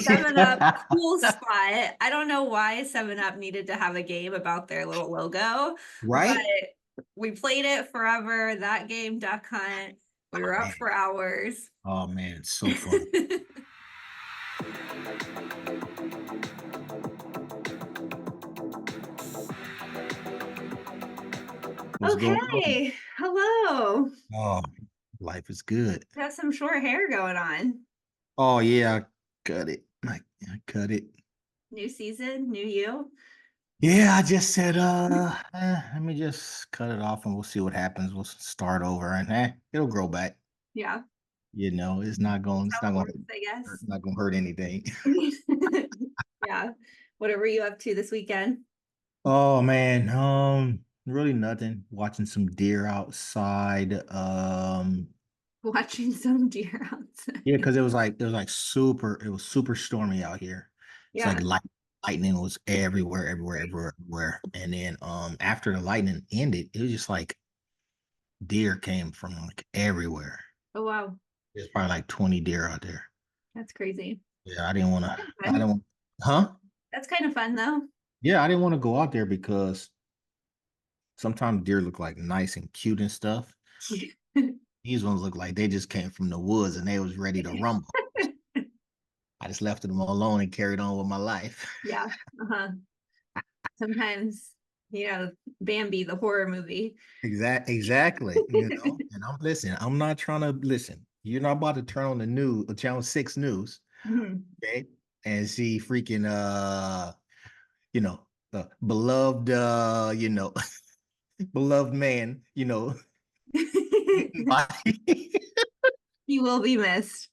7 Up, cool spot. I don't know why 7 Up needed to have a game about their little logo, but Right? we played it forever. That game, Duck Hunt. We Oh were up man. for hours. Oh man, it's so fun. What's going on? Okay, hello. Oh, life is good. Got some short hair going on. Oh yeah, I cut it. I cut it. New season, new you. Yeah, I just said, let me just cut it off and we'll see what happens. We'll start over and it'll grow back. Yeah, It's how not it going works, I guess. not going to hurt anything. Yeah. Whatever you up to this weekend? Oh man, really nothing. Watching some deer outside. Watching some deer Yeah, outside. because it was super stormy out here. It's Yeah. lightning was everywhere. And then after the lightning ended, it was just like deer came from like everywhere. Oh wow. There's probably like 20 deer out there. That's crazy. Yeah, I Fun. didn't want, huh? That's kind of fun though. Yeah, I didn't want to go out there because sometimes deer look like nice and cute and stuff. These ones look like they just came from the woods and they was ready to rumble. I just left them alone and carried on with my life. Yeah. Uh-huh. Sometimes, Bambi, the horror movie. Exactly. And I'm not trying to listen. You're not about to turn on the news, channel 6 news, Mhm. okay? And see freaking beloved beloved man, eaten by He will be missed.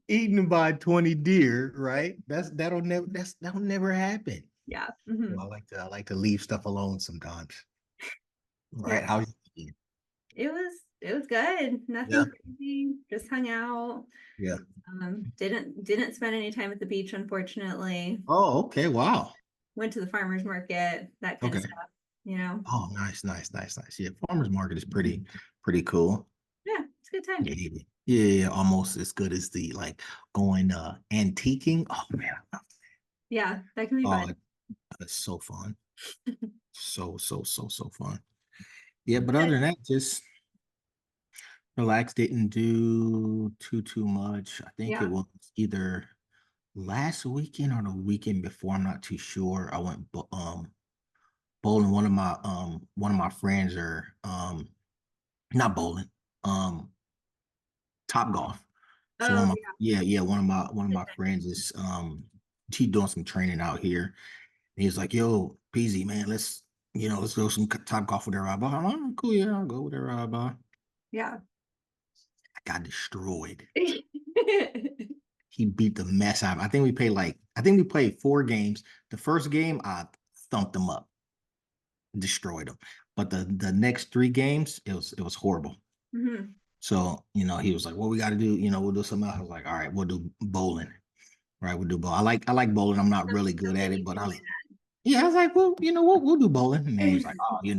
eaten by 20 deer, right? That'll never happen. Yeah. Well, Mhm. I like to leave stuff alone sometimes. Yeah. Right? How's you? It was good. Yeah. Nothing crazy. Just hung out. Yeah. Didn't spend any time at the beach, unfortunately. Oh, okay. Wow. Went to the farmer's market, that kind of Okay. stuff, you know. Oh, nice. Yeah, farmers market is pretty cool. Yeah, it's a good time. Yeah, yeah, almost as good as the like going antiquing. Oh man, Yeah, that can be oh, fun. it's so fun. So fun. Yeah, but Good. other than that, just relax, didn't do too much. I think it Yeah. was either last weekend or the weekend before. I'm not too sure. I went bowling. One of my friends are not bowling, um top golf. So Oh, one of my friends is he doing some training out here. And he's like, yo, PZ man, let's go some top golf with everybody. I'm like, oh, cool, yeah, I'll go with everybody. yeah. I got destroyed. Yeah. He beat the mess out of me. I think we played 4 games. The first game I thumped him up, destroyed him. But the next 3 games, it was horrible. Mhm. So, he was like, what we got to do, we'll do something else. I was like, all right, we'll do bowling. Right, we'll do bowling. I like bowling. I'm not really good Something at you it, but can do yeah, I was like, well, you know what, we'll do bowling. And then he was like, that. oh, I'm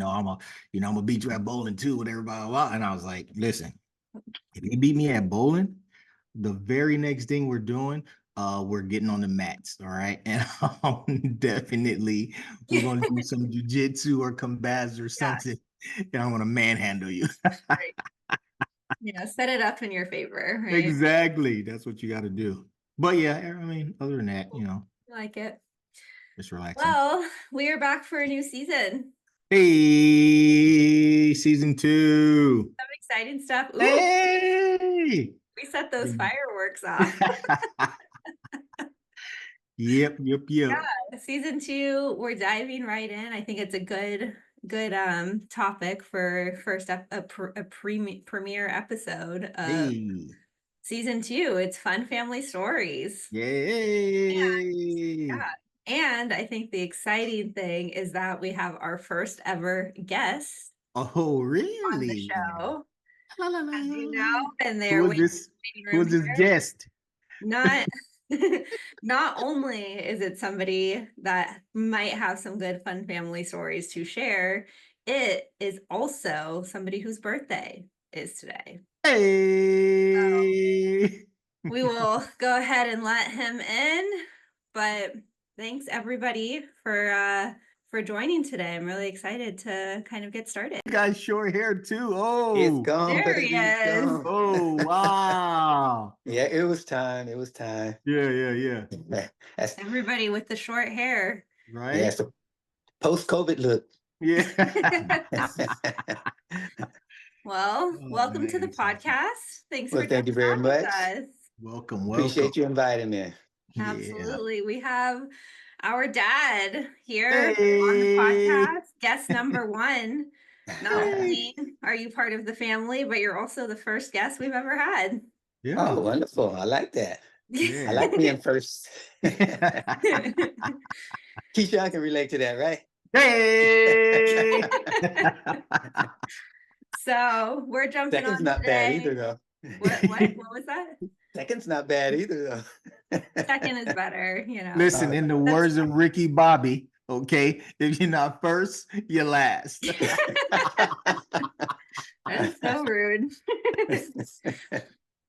gonna beat you at bowling too with everybody. Blah, blah. And I was like, listen, if you beat me at bowling, the very next thing we're getting on the mats. All right. And definitely we're gonna do some jujitsu or combats or Yeah, something. And I'm gonna manhandle you. right. Yeah, set it up in your favor, right? Exactly. That's what you got to do. But yeah, I mean, other than that, I like it. just relaxing. Well, we are back for a new season. Hey, season 2. Some exciting stuff. Ooh, Hey. we set those fireworks off. Yep. Season 2, we're diving right in. I think it's a good topic for first premiere episode of Hey. season 2. It's fun family stories. Yay. Yeah. And I think the exciting thing is that we have our first ever guest Oh, on the really? show, La, la, as you know, la. and Who they're is waiting this? in the Who waiting is room this here. guest? Not not only is it somebody that might have some good fun family stories to share, it is also somebody whose birthday is today. So Hey. we will go ahead and let him in. But thanks everybody for joining today. I'm really excited to kind of get started. You got short hair too. It's Oh, gone, There he baby. It's is. gone. oh, wow. Yeah, it was time. It was time. Yeah. That's Everybody with the short hair. yeah, Right? it's a post-COVID look. Yeah. Well, Oh welcome to the man, so podcast. Thanks Well, for thank you jumping very on with much. us. welcome. Appreciate you inviting me. Yeah. Absolutely. We have our dad here on the Hey. podcast, guest number one. Not Hey. only are you part of the family, but you're also the first guest we've ever had. Yeah. Oh, wonderful. I like that. I Yeah. like being first. Keisha, I can relate to that, right? Hey. So we're jumping Second's on not bad today. either, though. What was that? Second's not bad either, though. Second is better, you know. Listen, in the That's words of Ricky Bobby, okay, if you're not first, you're last. that's so rude.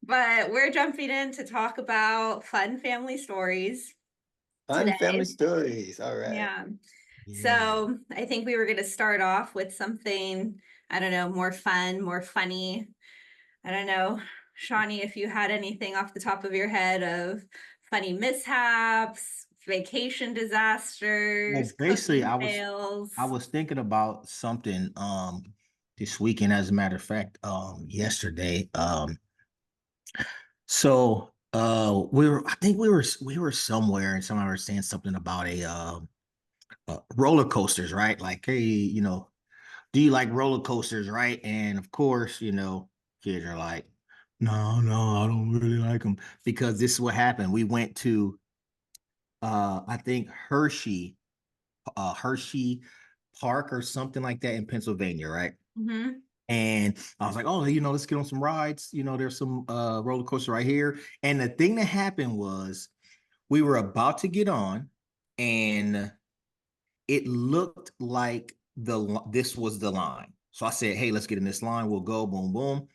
But we're jumping in to talk about fun family stories Fun family today. stories. All right. Yeah. Yeah. So I think we were going to start off with something, I don't know, more fun, more funny. I don't know, Shawnee, if you had anything off the top of your head of funny mishaps, vacation Well, disasters, basically, cooking fails. I was thinking about something this weekend, as a matter of fact, yesterday. So I think we were somewhere and somebody was saying something about roller coasters, right? Like, hey, do you like roller coasters, right? And of course, kids are like, no, I don't really like them, because this is what happened. We went to I think Hershey Park or something like that in Pennsylvania, right? Mhm. And I was like, oh, let's get on some rides. There's some roller coaster right here. And the thing that happened was we were about to get on, and it looked like this was the line. So I said, hey, let's get in this line. We'll go, boom, boom.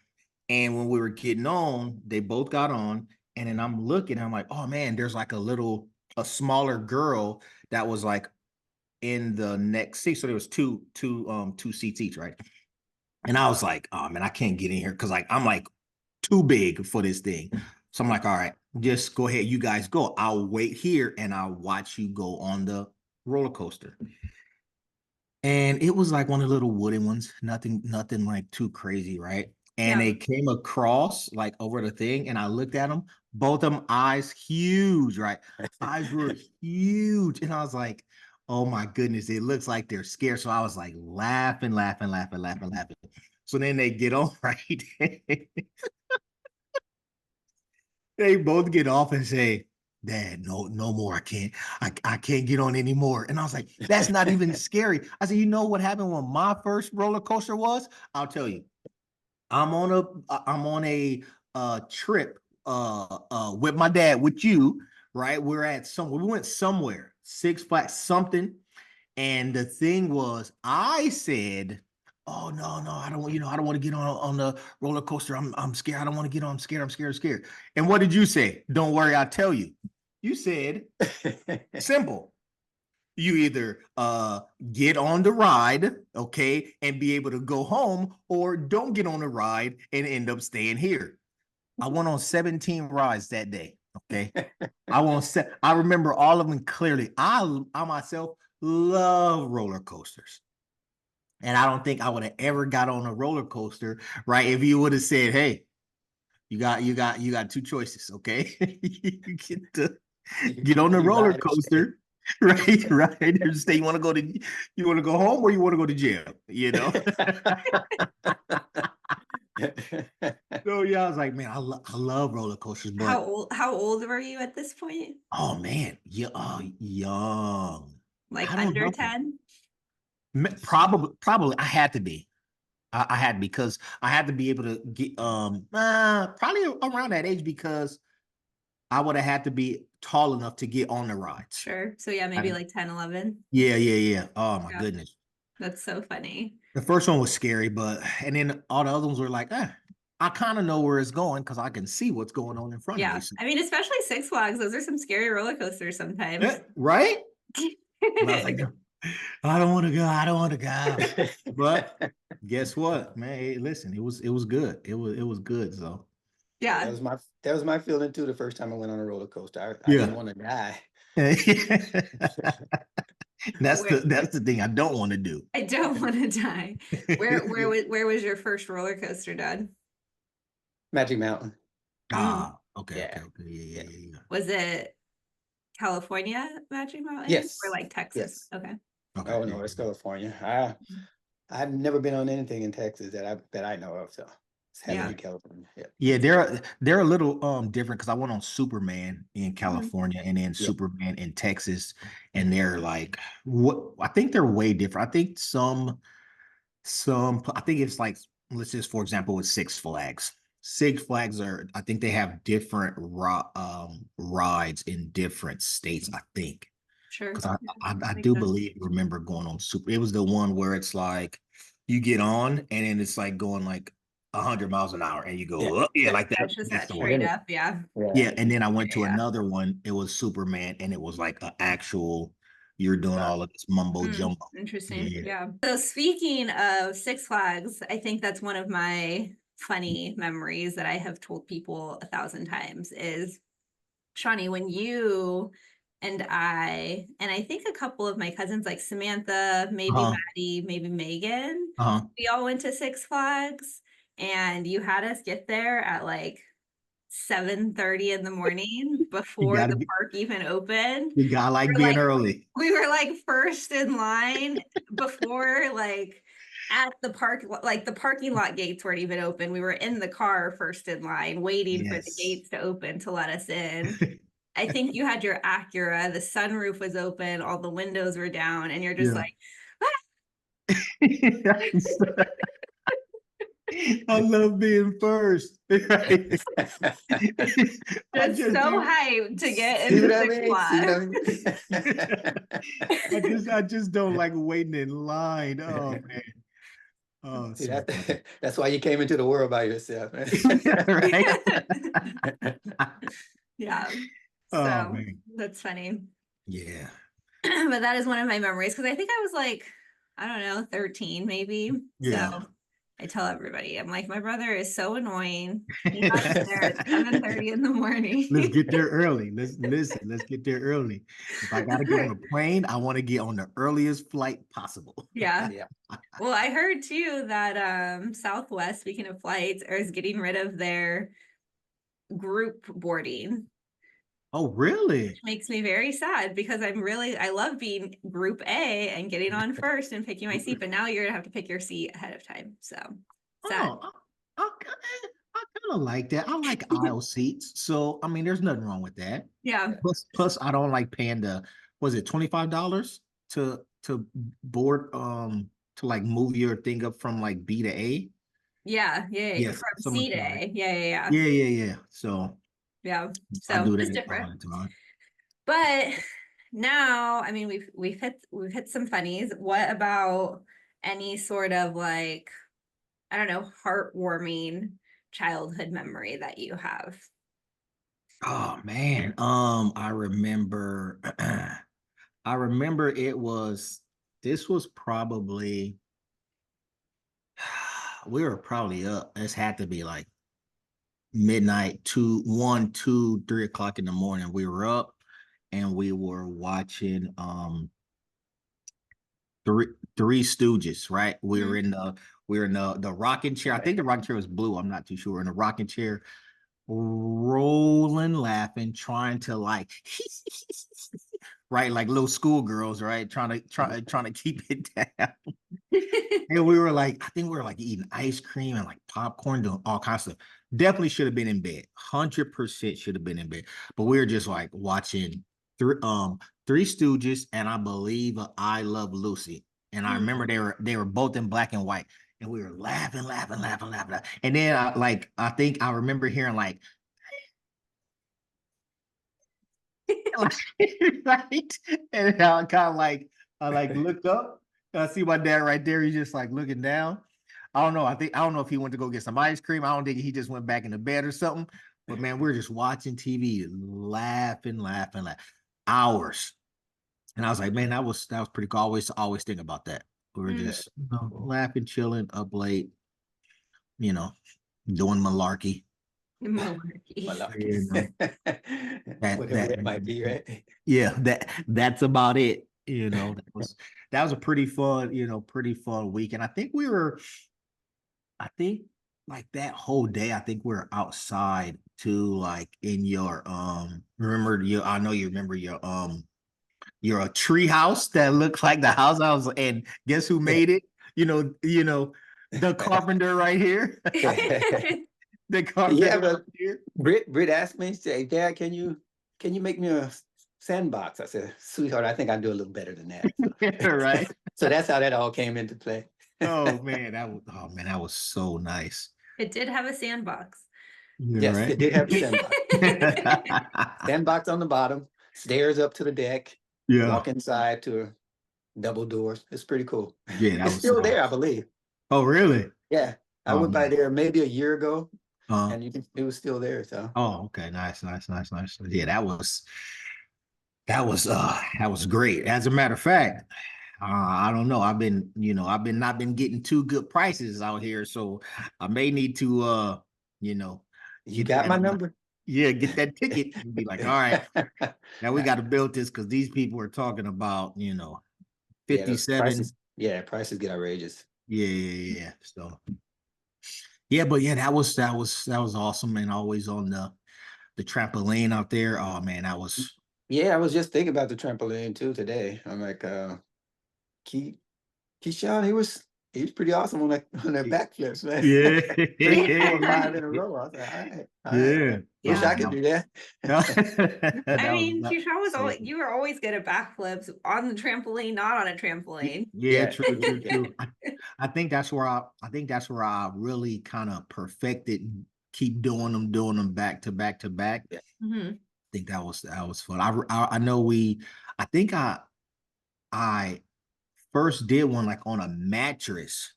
And when we were getting on, they both got on. And then I'm looking, I'm like, oh man, there's like a smaller girl that was like in the next seat. So there was two seats each, right? And I was like, oh man, I can't get in here because like I'm like too big for this thing. So I'm like, all right, just go ahead, you guys go. I'll wait here and I'll watch you go on the roller coaster. And it was like one of the little wooden ones, nothing like too crazy, right? And Yeah. they came across like over the thing, and I looked at them, both of them eyes huge, right? Eyes were huge. And I was like, oh my goodness, it looks like they're scared. So I was like laughing. So then they get on, right? They both get off and say, Dad, no more. I can't get on anymore. And I was like, that's not even scary. I said, you know what happened when my first roller coaster was? I'll tell you. I'm on a trip with my dad, with you, right? We went somewhere, Six Flags, something. And the thing was, I said, "Oh no, I don't want, I don't want to get on the roller coaster. I'm scared. I don't want to get on. I'm scared. And what did you say? Don't worry, I'll tell you. You said simple. You either get on the ride, okay, and be able to go home, or don't get on the ride and end up staying here. I went on 17 rides that day. Okay. I remember all of them clearly. I myself love roller coasters. And I don't think I would have ever got on a roller coaster, right? If you would have said, hey, you got two choices, okay? You get to get on the You roller ride or stay. coaster, right? Just say you want to go home or you want to go to jail. So yeah, I was like, man, I love roller coasters, but How old were you at this point? oh man, yeah, young. Like I don't under know. 10? Probably I had to be. I had because I had to be able to get probably around that age, because I would have had to be tall enough to get on the rides. Sure. So yeah, maybe like 10, 11. Yeah. Oh my Yeah. goodness. That's so funny. The first one was scary, and then all the other ones were like, I kind of know where it's going because I can see what's going on in front of Yeah. me. So, I mean, especially Six Flags, those are some scary roller coasters sometimes. yeah, right? And I was like, I don't want to go. I don't want to go. But guess what, man? Hey, listen, it was good. It was good. So Yeah, Yeah. that was my feeling too. The first time I went on a roller coaster, I yeah. didn't want to die. That's the thing I don't want to do. I don't want to die. Where was your first roller coaster, Dad? Magic Mountain. Okay, Yeah. yeah. Was it California Magic Mountain? Yes. Or like Texas? Yes. Okay. Okay. Oh no, it's California. I've never been on anything in Texas that I know of, so it's had to be California. Yeah. Yeah, they're a little different because I went on Superman in California and then Superman in Texas, and they're like what I think they're way different. I think I think it's like, let's just for example with Six Flags. Six Flags I think they have different rides in different states, I think. Sure. Because I Makes do sense. remember going on it was the one where it's like you get on and then it's like going like 100 miles an hour and you go Yeah. up, yeah, like that. That's just That's that the one. straight up. Yeah. Yeah, and then I went to Yeah. another one. It was Superman, and it was like an actual. You're doing all of this mumbo jumbo. Interesting. Yeah. Yeah. So speaking of Six Flags, I think that's one of my funny memories that I have told people 1,000 times is, Shawnee, when you and I think a couple of my cousins like Samantha, maybe Maddie, maybe Megan, we all went to Six Flags, and you had us get there at like 7:30 in the morning before the park even opened. You got like being early. We were like first in line before like at the park, like the parking lot gates weren't even open. We were in the car first in line waiting for the gates to open to let us in. I think you had your Acura, the sunroof was open, all the windows were down, and you're just like, I love being first. just so hyped to get into Six Flags. I just don't like waiting in line. Oh man. Oh, see that's why you came into the world by yourself. Right? Yeah. Oh So man. that's funny. Yeah. But that is one of my memories because I think I was like, I don't know, 13 maybe. Yeah. So I tell everybody, I'm like, my brother is so annoying. He got us there at 7:30 in the morning. Let's get there early. Let's get there early. If I gotta get on a plane, I want to get on the earliest flight possible. Yeah. Well, I heard too that Southwest, speaking of flights, is getting rid of their group boarding. Oh, really? Which makes me very sad because I love being group A and getting on first and picking my seat, but now you're gonna have to pick your seat ahead of time. So sad. Oh, I kind of like that. I like aisle seats. So, I mean, there's nothing wrong with that. Yeah. Plus I don't like paying was it $25 to board, to like move your thing up from like B to A? Yeah. Yes, From C to A. Yeah. Yeah. So Yeah. I So do it's that different. all the time. But now, I mean, we've hit some funnies. What about any sort of like, I don't know, heartwarming childhood memory that you have? Oh man. I remember this was probably we were probably up. This had to be like midnight, 1, 2, 3 o'clock in the morning. We were up and we were watching Three Stooges, right? We were in the rocking chair. I think the rocking chair was blue. I'm not too sure. In the rocking chair, rolling, laughing, trying to like right, like little schoolgirls, right? Trying to keep it down. And we were like, I think we were like eating ice cream and like popcorn, doing all kinds of stuff. Definitely should have been in bed. 100% should have been in bed. But we were just like watching Three Stooges and I believe I Love Lucy. And I remember they were both in black and white. And we were laughing. And then I think I remember hearing like right. And I kind of like I like looked up and I see my dad right there. He's just like looking down. I don't know. I don't know if he went to go get some ice cream. I don't think he just went back into bed or something. But man, we're just watching TV, laughing, hours. And I was like, man, that was pretty cool. Always think about that. We were just laughing, chilling, up late, doing malarkey. Malarkey. You know, Whatever that might be, right? Yeah, that's about it. That was a pretty fun week. And I think like that whole day, I think we were outside too, like in your I know you remember your a tree house that looked like the house I was, and guess who made it? The carpenter right here. The carpenter Yeah, right but here. Britt asked me, say, Dad, can you make me a sandbox? I said, sweetheart, I think I do a little better than that. Right. So that's how that all came into play. Oh man, that was so nice. It did have a sandbox. Yes, Right? it did have a sandbox. Sandbox on the bottom, stairs up to the deck, Yeah. walk inside to double doors. It's pretty cool. Yeah, that It's was still there, I believe. Oh, really? Yeah. I Oh, went by man. there maybe a year ago, Uh, and it was still there. So oh, okay. Nice. Yeah, that was great. As a matter of fact, I don't know. I've been not been getting too good prices out here, so I may need to you get got that, my number. Yeah, get that ticket and be like, all right, now we got to build this because these people are talking about, 57. Prices get outrageous. Yeah. So yeah, but yeah, that was awesome, and always on the trampoline out there. Oh man, that was Yeah, I was just thinking about the trampoline too today. I'm like, Keyshawn, he was pretty awesome on that backflips, man. Yeah. 3, 4, 5 in a row. I was like, all right. Wish I could do that. I mean, Keyshawn was always, you were always good at backflips on the trampoline, not on a trampoline. Yeah, true. I think that's where I really kind of perfected, keep doing them back to back to back. Yeah. Mm-hmm. I think that was fun. I know I think I first did one like on a mattress,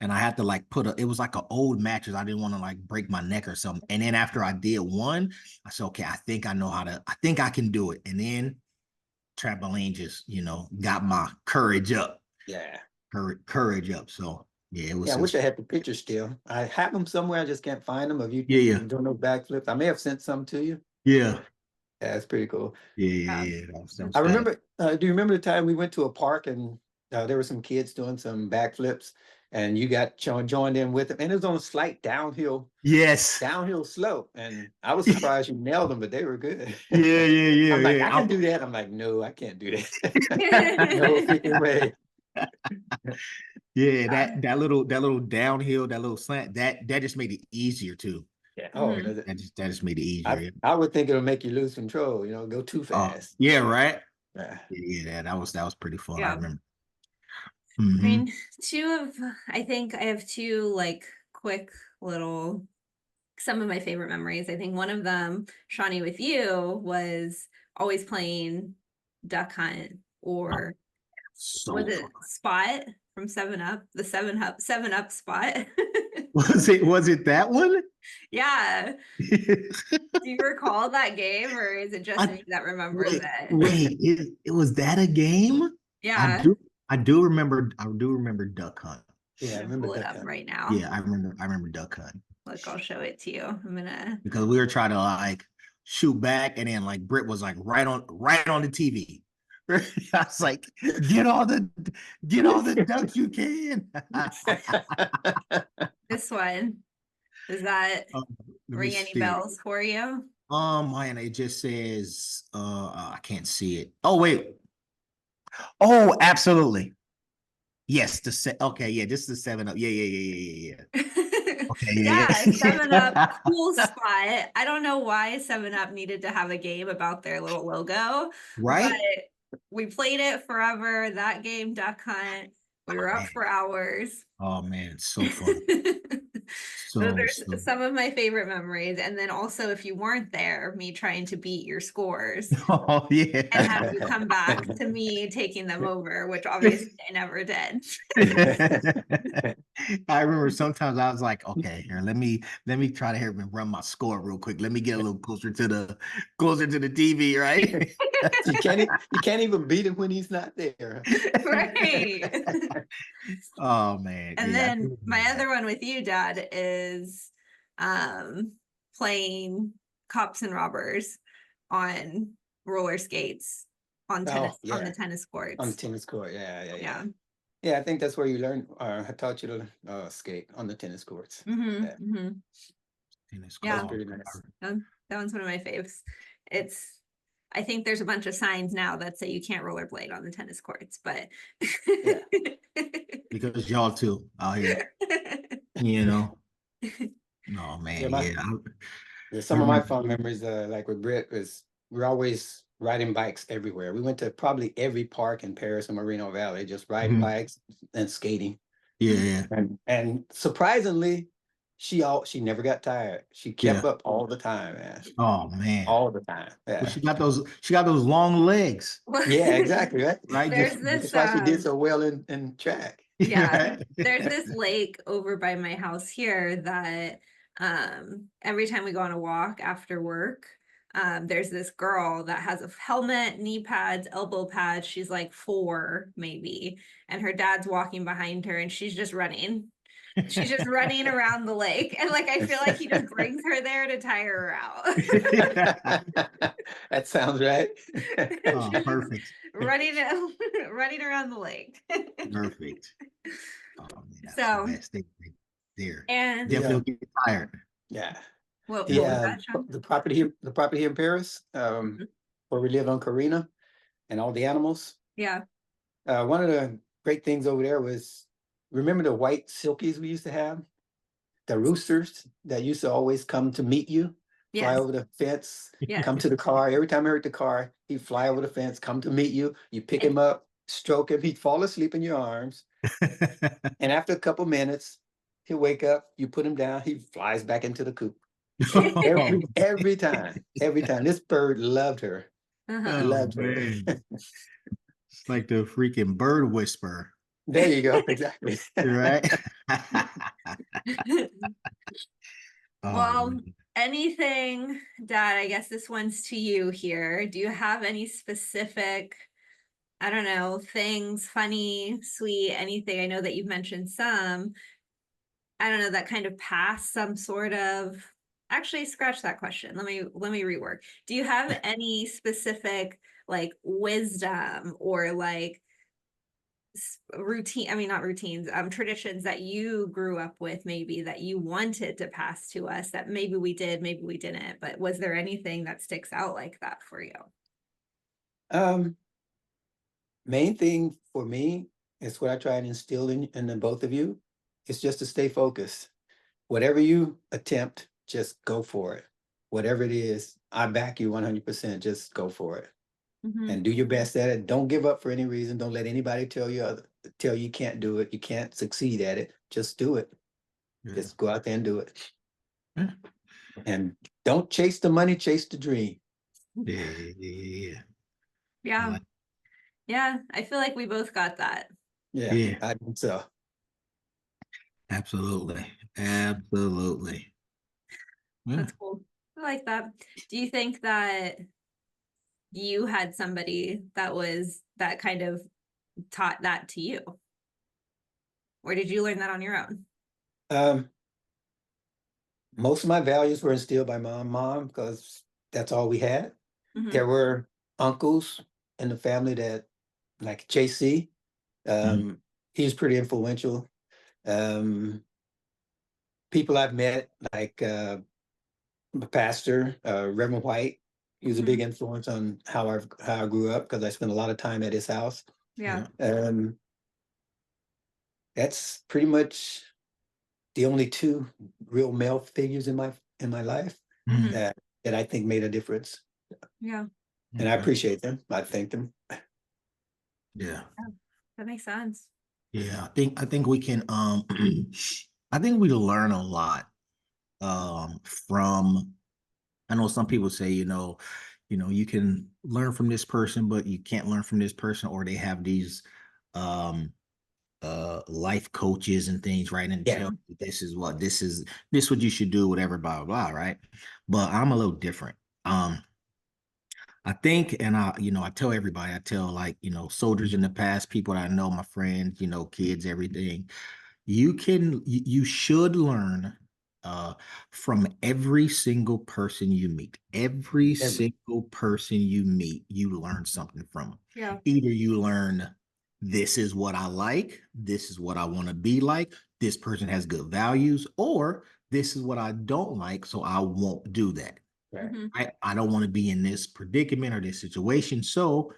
and I had to like it was like an old mattress. I didn't want to like break my neck or something. And then after I did one, I said, okay, I think I can do it. And then trampoline just, got my courage up. Yeah. Courage up. So yeah, it was. Yeah, I wish I had the pictures still. I have them somewhere. I just can't find them. Of you doing those backflips. I may have sent some to you. Yeah. Yeah, it's pretty cool. Yeah. I remember. Do you remember the time we went to a park and there were some kids doing some backflips, and you got joined in with them, and it was on a slight downhill slope, and I was surprised you nailed them, but they were good. Yeah. I'm like, I can do that. I'm like, no, I can't do that. No freaking way. Yeah, that little downhill, that little slant, that just made it easier too. Yeah. That just made it easier. I would think it'll make you lose control. Go too fast. Yeah, right. Yeah. Yeah, that was pretty fun. Yeah. I remember. I mean, I think I have two like quick little, some of my favorite memories. I think one of them, Shawnee, with you, was always playing Duck Hunt, or was it Spot from 7-Up, the 7-Up Spot? Was it that one? Yeah. Do you recall that game, or is it just me that remembers it? Wait, it was that a game? Yeah. I do remember Duck Hunt. Yeah, I remember pull it Duck up Hunt right now. Yeah, I remember Duck Hunt. Look, I'll show it to you. Because we were trying to like shoot back, and then like Britt was like right on the TV. I was like, get all the ducks you can. This one, does that ring any bells for you? Man, it just says I can't see it. Oh wait. Oh, absolutely. Yes, okay, yeah, this is the 7-Up. Yeah. Okay, yeah, 7-Up, cool spot. I don't know why 7-Up needed to have a game about their little logo, right? But we played it forever. That game, Duck Hunt, we were up for hours. Oh man, it's so fun. So there's some of my favorite memories, and then also if you weren't there, me trying to beat your scores. Oh yeah, and have you come back to me taking them over, which obviously I never did. I remember sometimes I was like, okay, here, let me try to help me run my score real quick. Let me get a little closer to the TV, right? You can't even beat him when he's not there. Right. Oh man, And yeah. then my other one with you, Dad, is playing cops and robbers on roller skates on Oh, on the yeah. tennis On the courts. tennis court. Yeah. Yeah. Yeah, I think that's where you learn, I taught you to skate on the tennis courts. Mm-hmm. Yeah, Mm-hmm. Tennis Yeah. that's court. pretty nice. That one's one of my faves. It's I think there's a bunch of signs now that say you can't rollerblade on the tennis courts, but Yeah. Because y'all too out here, you know. Oh Yeah, man, yeah. I some of my remember. fond memories, like with Britt, was we're always riding bikes everywhere. We went to probably every park in Paris and Moreno Valley, just riding Mhm. bikes and skating. Yeah, yeah, And surprisingly, she never got tired. She kept yeah. up all the time, man. Oh man. All the time. Well, Yeah. she got those long legs, Yeah, exactly. Right. right? There's Just this That's why she did so well in track. yeah, right? there's this lake over by my house here that every time we go on a walk after work, there's this girl that has a helmet, knee pads, elbow pads. She's like 4 maybe, and her dad's walking behind her and she's just running. She's just running around the lake. And like I feel like he just brings her there to tire her out. That sounds right. Oh, She's just perfect. running running around the lake. Perfect. Oh man, that's the So best thing right there. and Definitely get tired. Yeah. what The was that, Sean? the property here in Paris, where we live on Carina and all the animals. Yeah. One of the great things over there was, remember the white silkies we used to have? The roosters that used to always come to meet you, fly Yes. over the fence, Yes. come to the car. Every time I heard the car, he'd fly over the fence, come to meet you. You pick And him up, stroke him, he'd fall asleep in your arms. And after a couple minutes, he'll wake up, you put him down, he flies back into the coop. Oh, Every time, every time. This bird loved her, uh-huh. oh loved her. man. It's like the freaking bird whisperer, There you go, exactly. right? Oh Well, man. anything, Dad, I guess this one's to you here. Do you have any specific, I don't know, things, funny, sweet, anything? I know that you've mentioned some, I don't know, that kind of pass some sort of, actually scratch that question. Let me rework. Do you have any specific like wisdom or like routine, I mean not routines, traditions that you grew up with, maybe that you wanted to pass to us that maybe we did, maybe we didn't, but was there anything that sticks out like that for you? Main thing for me is what I try and instill in the both of you, is just to stay focused. Whatever you attempt, just go for it. Whatever it is, I back you 100%. Just go for it and do your best at it. Don't give up for any reason. Don't let anybody tell you can't do it. You can't succeed at it. Just do it. Yeah. Just go out there and do it. Yeah. And don't chase the money, chase the dream. Yeah. Yeah. Like, Yeah, I feel like we both got that. Yeah. I think so. Absolutely. That's cool. I like that. Do you think that you had somebody that kind of taught that to you? Or did you learn that on your own? Most of my values were instilled by my mom because that's all we had. Mhm. There were uncles in the family that, like JC, he was pretty influential. People I've met, like the pastor, Reverend White, he was a big influence on how I grew up because I spent a lot of time at his house. Yeah. That's pretty much the only 2 real male figures in my life Mhm. that I think made a difference. Yeah. And I appreciate them. I thank them. Yeah. That makes sense. Yeah. I think we can I think we learn a lot from, I know some people say, you can learn from this person, but you can't learn from this person, or they have these life coaches and things, right? And Yeah. tell you this what you should do, whatever, blah, blah, blah, right? But I'm a little different. I think, and I tell everybody, I tell like, soldiers in the past, people that I know, my friends, kids, everything. You should learn from every single person you meet. Every Every. single person you meet, you learn something from them. Yeah. Either you learn, this is what I like, this is what I want to be like, this person has good values, or this is what I don't like, so I won't do that. Right. Mhm. I don't want to be in this predicament or this situation, so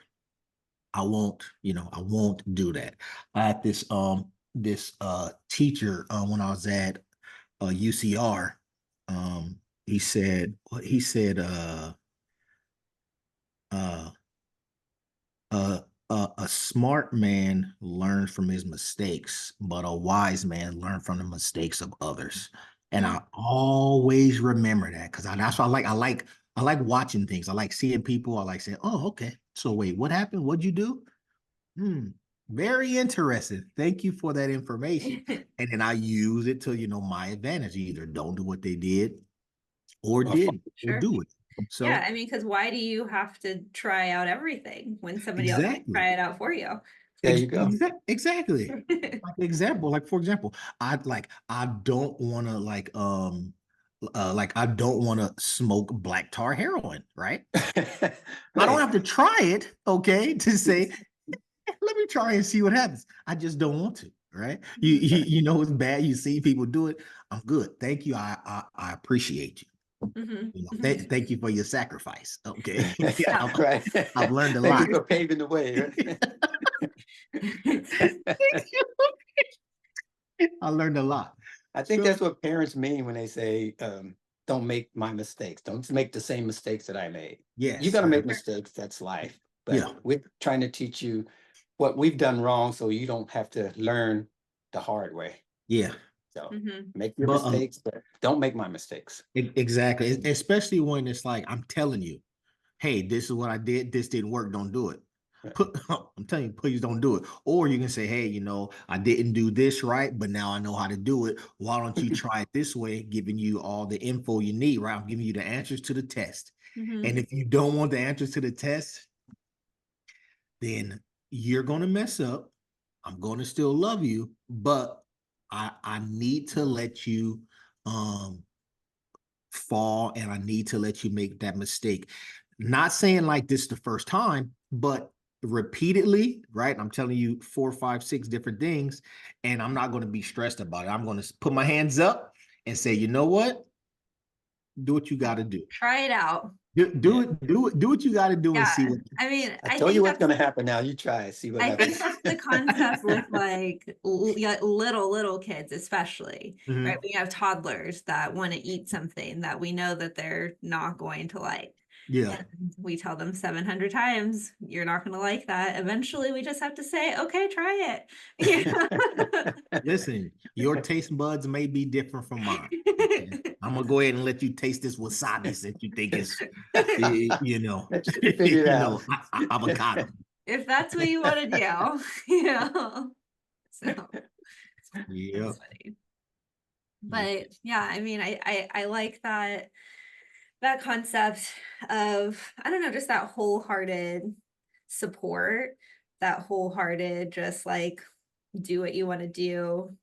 I won't do that. I had this teacher when I was at UCR. He said uh uh a smart man learns from his mistakes, but a wise man learns from the mistakes of others. And Mm. I always remember that because that's why I like watching things. I like seeing people. I like saying, "Oh, okay. So wait, what happened? What'd you do?" Hmm. Very interesting. Thank you for that information. And then I use it to, my advantage. Either don't do what they did or did or Sure. do it. Yeah, So I mean, because why do you have to try out everything when somebody else can exactly. try it out for you? There you go. Exactly. Like for example, I don't want to I don't want to smoke black tar heroin, right? I don't Right. have to try it, okay, to say, let me try and see what happens. I just don't want to, right? You know it's bad. You see people do it. I'm good. Thank you. I appreciate you. Mhm. Thank you for your sacrifice. Okay. Yeah. Right. I've learned a Thank you lot. for paving the way. Right? I learned a lot. I think So that's what parents mean when they say, don't make my mistakes. Don't make the same mistakes that I made. You're yes. going to make mistakes. That's life. Yeah. But we're trying to teach you what we've done wrong so you don't have to learn the hard way. Yeah. So Mhm. make your But mistakes, but don't make my mistakes. exactly. Especially when it's like, I'm telling you, hey, this is what I did. This didn't work. Don't do it. Right. I'm telling you, please don't do it. Or you can say, hey, I didn't do this right, but now I know how to do it. Why don't you try it this way? Giving you all the info you need, right? I'm giving you the answers to the test. Mhm. And if you don't want the answers to the test, then you're going to mess up. I'm going to still love you, but I need to let you fall, and I need to let you make that mistake. Not saying like this the first time, but repeatedly, right? I'm telling you 4, 5, 6 different things, and I'm not going to be stressed about it. I'm going to put my hands up and say, you know what? Do what you got to do. Try it out. Do it. Do what you got to do and see Yeah. what. I mean, I I told you think what's that's going to happen now. You try it, see what I happens. think that's the concept with like little kids, especially, Mhm. right? We have toddlers that want to eat something that we know that they're not going to like. Yeah. And we tell them 700 times, you're not going to like that. Eventually, we just have to say, okay, try it. Listen, your taste buds may be different from mine. Okay? I'm gonna go ahead and let you taste this wasabi since you think it's, Figure it out. avocado. If that's what you want to do, So Yeah. it's funny. But yeah, I mean, I like that concept of, I don't know, just that wholehearted support, that wholehearted just like do what you want to do,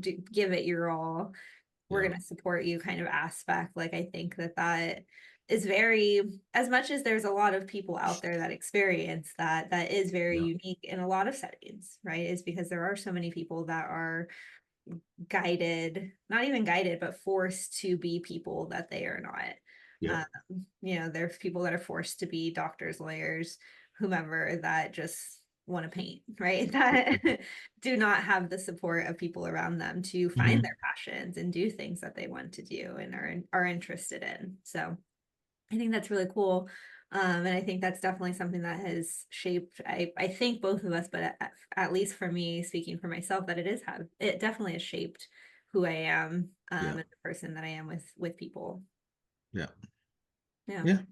give it your all. We're Yeah. going to support you kind of aspect. Like, I think that is very, as much as there's a lot of people out there that experience that is very Yeah. unique in a lot of settings, right? Is because there are so many people that are guided, not even guided, but forced to be people that they are not. Yeah. There's people that are forced to be doctors, lawyers, whomever, that just want to paint, right? That do not have the support of people around them to find Mhm. their passions and do things that they want to do and are interested in. So I think that's really cool. And I think that's definitely something that has shaped, I think both of us, but at least for me, speaking for myself, that it definitely has shaped who I am, Yeah. and the person that I am with people. Yeah. Yeah. Yeah.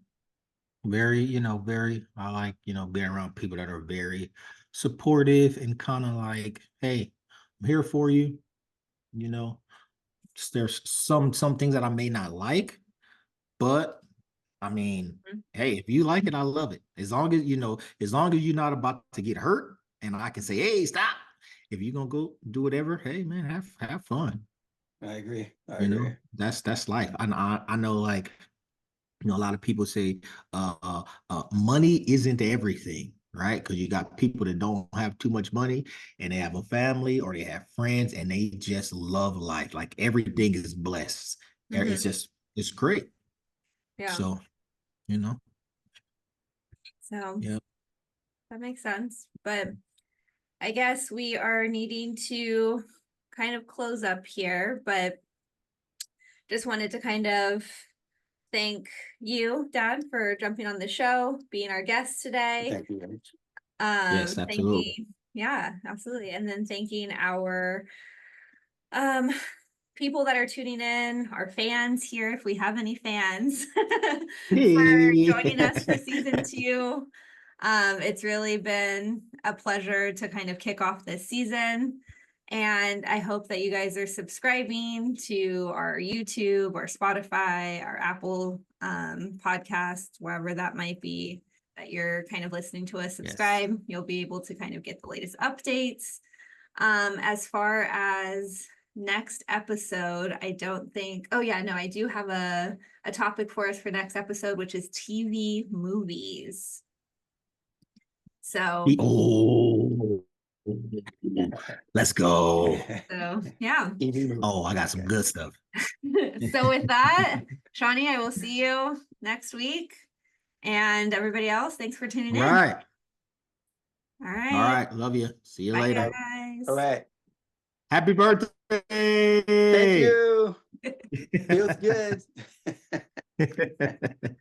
Very, I like, being around people that are very supportive and kind of like, hey, here for you. You know, there's some things that I may not like, but I mean, hey, if you like it, I love it. As long as as long as you're not about to get hurt, and I can say, hey, stop. If you're gonna go do whatever, hey man, have fun. I agree. That's life. I know, like, a lot of people say money isn't everything, right? Because you got people that don't have too much money and they have a family or they have friends and they just love life. Like everything is blessed. It's great. Yeah. So, So yeah. that makes sense. But I guess we are needing to kind of close up here, but just wanted to kind of thank you, Dad, for jumping on the show, being our guest today. Thank you. Yes, absolutely. Yeah, absolutely. And then thanking our people that are tuning in, our fans here, if we have any fans, for joining us for season 2. It's really been a pleasure to kind of kick off this season. And I hope that you guys are subscribing to our YouTube or Spotify, our Apple podcast, wherever that might be, that you're kind of listening to us subscribe. Yes. You'll be able to kind of get the latest updates. As far as next episode, I don't think, I do have a topic for us for next episode, which is TV movies. So, let's go. So, yeah. Oh, I got some good stuff. So with that, Shawnee, I will see you next week. And everybody else, thanks for tuning in. All right. All right. All right. Love you. See you later. Guys. All right. Happy birthday. Thank you. Feels good.